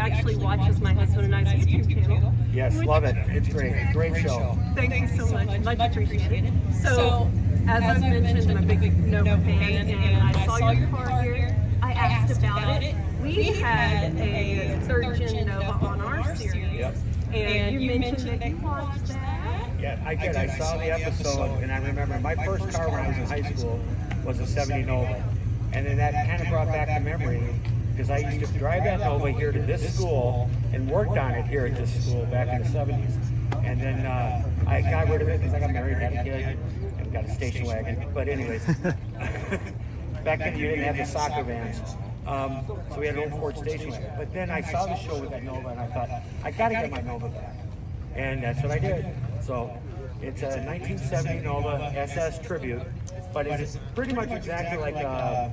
actually watches my husband and I's YouTube channel. Yes, love it. It's great. Great show. Thank you so much. Much appreciated. So, as I've mentioned, I'm a big Nova fan, and I saw your car here. I asked about it. We had a third gen Nova on our series, Yep. and you mentioned that you watched that. Yeah, I did. I saw the episode, and I remember my first car when I was in high school was a 70 Nova. And then that kind of brought back the memory, because I used to drive that Nova here to this school and worked on it here at this school back in the 70s. And then I got rid of it because I got married, had a kid, and got a station wagon. But anyways, back then you didn't have the soccer vans. So we had an old Ford station wagon. But then I saw the show with that Nova, and I thought, I got to get my Nova back. And that's what I did. So it's a 1970 Nova SS Tribute, but it's pretty much exactly like a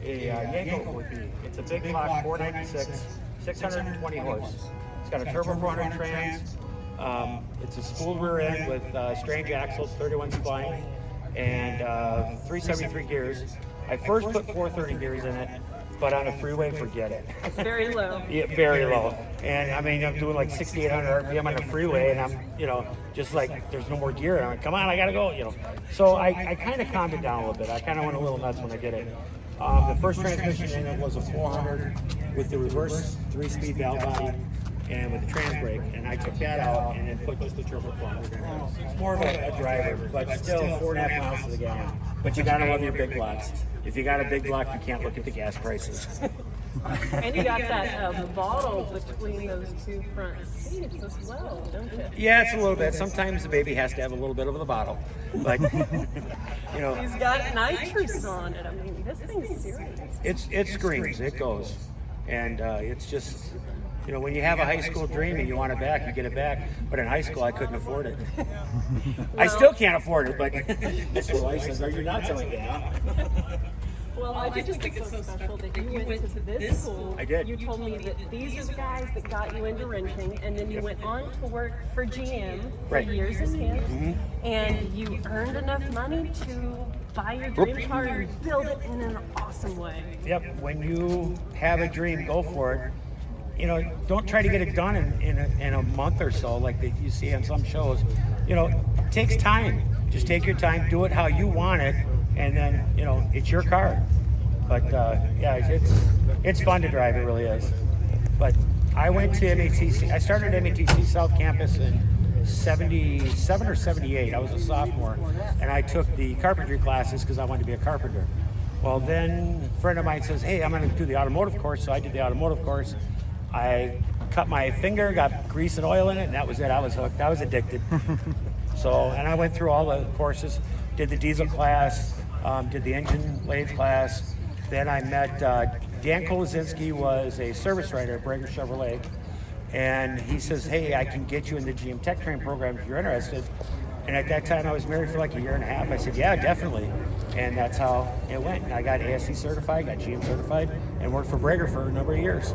Jago would be. It's a big block 496, 620 horse. It's got a turbo 400 trans. It's a spooled rear end with strange axles, 31 spline, and 373 gears. I first put 430 gears in it, but on a freeway, forget it. Very low. Yeah, very low. And I mean, I'm doing like 6,800 RPM on the freeway, and I'm, just like, there's no more gear. And I'm like, come on, I gotta go, So I kind of calmed it down a little bit. I kind of went a little nuts when I did it. The first transmission in it was a 400 with the reverse 3-speed valve body and with the trans brake, and I took that out and then put just the turbo 400 in there. It's more of a driver, but still 4.5 miles to the gallon. But you gotta love your big blocks. If you got a big block, you can't look at the gas prices. And you got that bottle between those two front seats as well, don't you? Yeah, it's a little bit. Sometimes the baby has to have a little bit of the bottle, but He's got nitrous on it. I mean, this thing's serious. it screams, it goes, and it's just, when you have a high school dream and you want it back, you get it back. But in high school, I couldn't afford it. I still can't afford it, but that's what I says. Are you nuts? I'm like, yeah. Well, I just think it's so special that you went to this school. I did. You told me that these are the guys that got you into wrenching, and then you went on to work for GM for Right. years and years, and you earned enough money to buy your dream car and build it in an awesome way. Yep. When you have a dream, go for it. Don't try to get it done in a month or so like that you see on some shows. It takes time. Just take your time, do it how you want it, and then, it's your car. But yeah, it's fun to drive, it really is. But I went to MATC. I started at MATC South Campus in 77 or 78. I was a sophomore, and I took the carpentry classes because I wanted to be a carpenter. Well, then a friend of mine says, hey, I'm going to do the automotive course. So I did the automotive course. I cut my finger, got grease and oil in it, and that was it. I was hooked. I was addicted. And I went through all the courses, did the diesel class, did the engine lathe class. Then I met Dan Kolazinski, was a service writer at Brager Chevrolet, and he says, hey, I can get you in the GM Tech Train program if you're interested. And at that time, I was married for like a year and a half. I said, yeah, definitely. And that's how it went. And I got ASC certified, got GM certified, and worked for Brager for a number of years.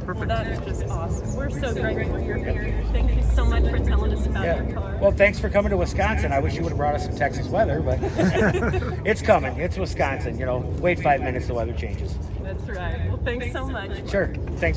Well, that is just awesome. We're so grateful you're here. Thank you so much for telling us about your car. Well, thanks for coming to Wisconsin. I wish you would have brought us some Texas weather, but it's coming. It's Wisconsin. Wait 5 minutes, the weather changes. That's right. Well, thanks so much. Sure. Thanks.